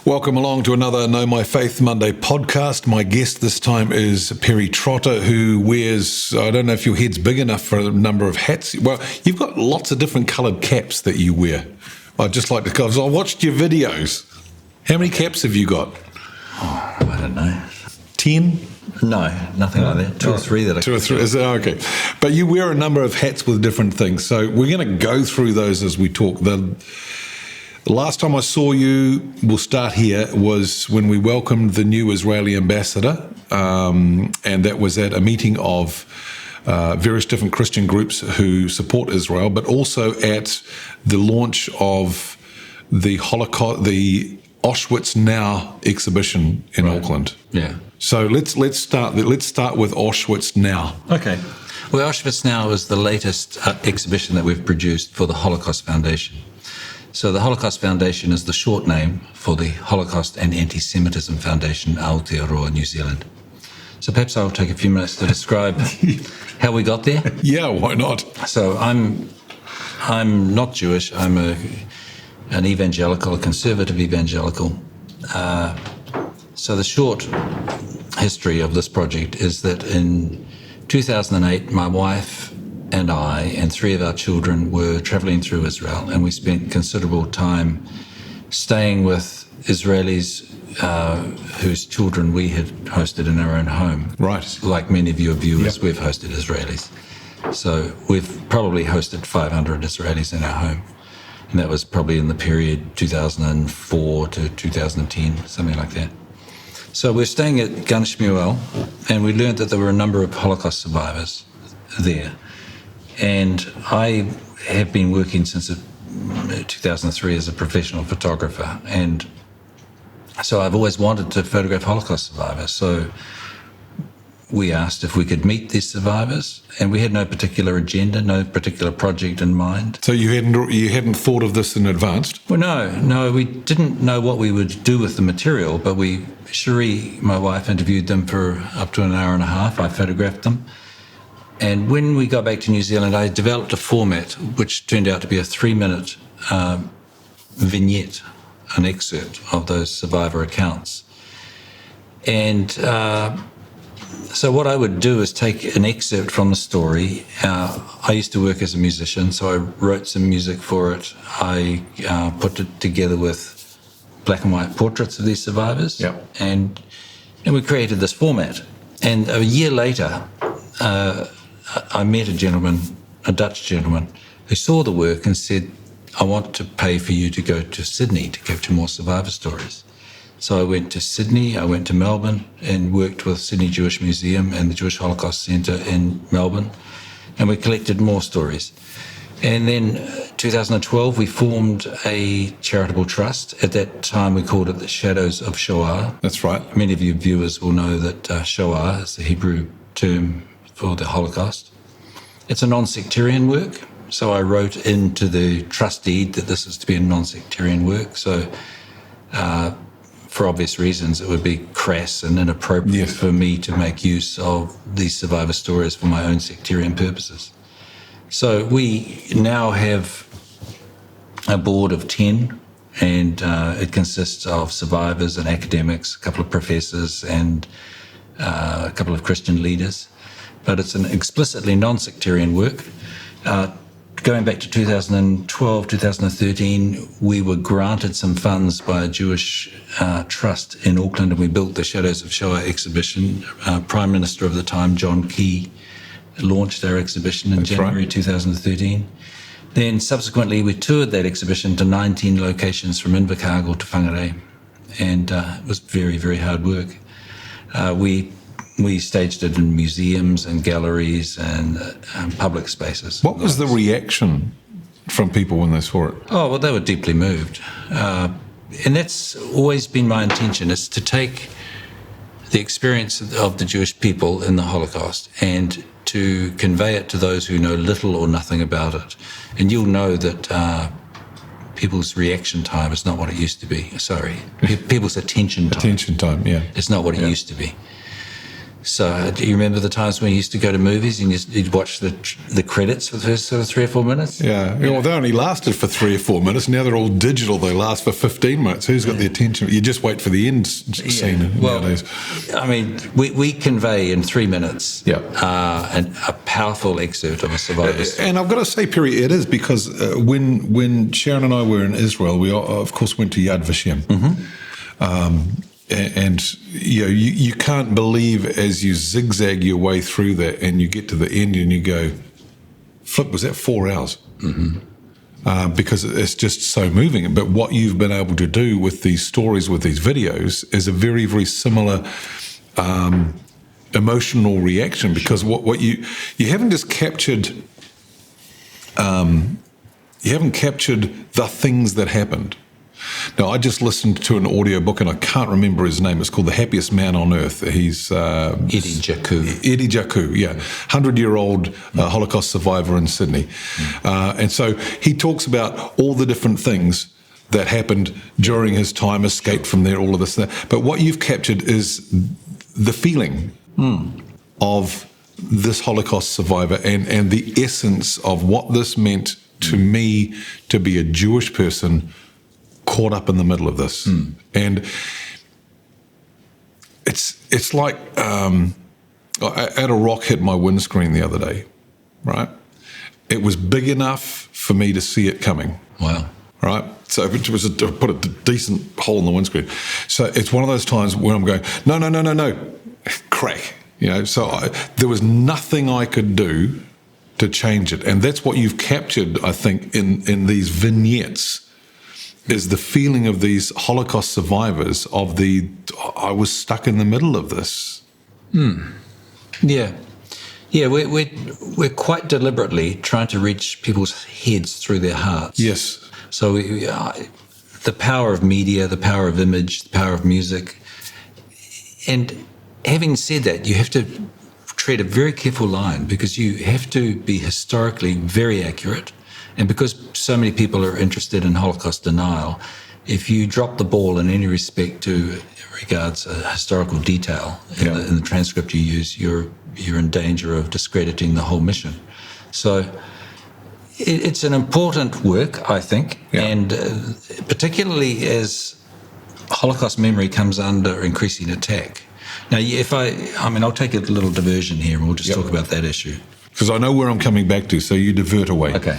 Welcome along to another Know My Faith Monday podcast. My guest this time is Perry Trotter, who wears, I don't know if your head's big enough for a number of hats. Well, you've got lots of different coloured caps that you wear. I'd just like to, because I watched your videos. How many caps have you got? Oh, I don't know. 10? No, nothing like that. Two or three that I... Two or three, okay. But you wear a number of hats with different things. So we're going to go through those as we talk. The last time I saw you, we'll start here, was when we welcomed the new Israeli ambassador, and that was at a meeting of various different Christian groups who support Israel, but also at the launch of the Holocaust, the Auschwitz Now exhibition in Auckland. Yeah. So let's start with Auschwitz Now. Okay. Well, Auschwitz Now is the latest exhibition that we've produced for the Holocaust Foundation. So the Holocaust Foundation is the short name for the Holocaust and Anti-Semitism Foundation, Aotearoa, New Zealand. So perhaps I'll take a few minutes to describe how we got there. Yeah, why not? So I'm not Jewish. I'm an evangelical, a conservative evangelical. So the short history of this project is that in 2008, my wife and I and three of our children were traveling through Israel, and we spent considerable time staying with Israelis whose children we had hosted in our own home. Right. Like many of your viewers, We've hosted Israelis. So we've probably hosted 500 Israelis in our home. And that was probably in the period 2004 to 2010, something like that. So we're staying at Gan Shmuel, and we learned that there were a number of Holocaust survivors there. And I have been working since 2003 as a professional photographer. And so I've always wanted to photograph Holocaust survivors. So we asked if we could meet these survivors, and we had no particular agenda, no particular project in mind. So you hadn't thought of this in advance? Well, no, we didn't know what we would do with the material, but Cherie, my wife, interviewed them for up to an hour and a half. I photographed them. And when we got back to New Zealand, I developed a format which turned out to be a 3-minute vignette, an excerpt of those survivor accounts. And so what I would do is take an excerpt from the story. I used to work as a musician, so I wrote some music for it. I put it together with black and white portraits of these survivors. Yep. And we created this format. And a year later, I met a Dutch gentleman, who saw the work and said, I want to pay for you to go to Sydney to capture more survivor stories. So I went to Sydney, I went to Melbourne and worked with Sydney Jewish Museum and the Jewish Holocaust Centre in Melbourne, and we collected more stories. And then 2012, we formed a charitable trust. At that time, we called it the Shadows of Shoah. That's right. Many of your viewers will know that Shoah is the Hebrew term for the Holocaust. It's a non-sectarian work, so I wrote into the trust deed that this is to be a non-sectarian work. So for obvious reasons, it would be crass and inappropriate for me to make use of these survivor stories for my own sectarian purposes. So we now have a board of 10, and it consists of survivors and academics, a couple of professors and a couple of Christian leaders. But it's an explicitly non-sectarian work. Going back to 2012, 2013, we were granted some funds by a Jewish trust in Auckland, and we built the Shadows of Shoah exhibition. Prime Minister of the time, John Key, launched our exhibition in January 2013. Then subsequently, we toured that exhibition to 19 locations from Invercargill to Whangarei, and it was very, very hard work. We staged it in museums and galleries and public spaces. What was the reaction from people when they saw it? Oh, well, they were deeply moved. And that's always been my intention, is to take the experience of the Jewish people in the Holocaust and to convey it to those who know little or nothing about it. And you'll know that people's reaction time is not what it used to be. Sorry. People's attention time. Attention time, yeah. It's not what it used to be. So do you remember the times when you used to go to movies and you'd watch the credits for the first sort of 3 or 4 minutes? Yeah. Well, they only lasted for 3 or 4 minutes. Now they're all digital. They last for 15 minutes. Who's got the attention? You just wait for the end scene nowadays. I mean, we convey in 3 minutes a powerful excerpt of a survivor's story. And I've got to say, Perry, it is because when Sharon and I were in Israel, we, of course, went to Yad Vashem. And you can't believe as you zigzag your way through that and you get to the end and you go, flip, was that 4 hours? Because it's just so moving. But what you've been able to do with these stories, with these videos, is a very, very similar emotional reaction. Because what you haven't just captured, you haven't captured the things that happened. Now, I just listened to an audiobook, and I can't remember his name. It's called The Happiest Man on Earth. He's Eddie Jaku. Eddie Jaku, yeah. 100-year-old Holocaust survivor in Sydney. And so he talks about all the different things that happened during his time, escaped from there, all of this. But what you've captured is the feeling of this Holocaust survivor and the essence of what this meant to me to be a Jewish person caught up in the middle of this. And it's like I had a rock hit my windscreen the other day, right? It was big enough for me to see it coming. Wow. Right? So it was put a decent hole in the windscreen. So it's one of those times where I'm going, no, crack. So there was nothing I could do to change it. And that's what you've captured, I think, in these vignettes, is the feeling of these Holocaust survivors of I was stuck in the middle of this. Yeah, we're quite deliberately trying to reach people's heads through their hearts. Yes. So the power of media, the power of image, the power of music. And having said that, you have to tread a very careful line because you have to be historically very accurate. And because so many people are interested in Holocaust denial, if you drop the ball in any respect to regards historical detail in the transcript you use, you're in danger of discrediting the whole mission. So it's an important work, I think, and particularly as Holocaust memory comes under increasing attack. Now, I'll take a little diversion here and we'll just talk about that issue. Because I know where I'm coming back to, so you divert away. Okay.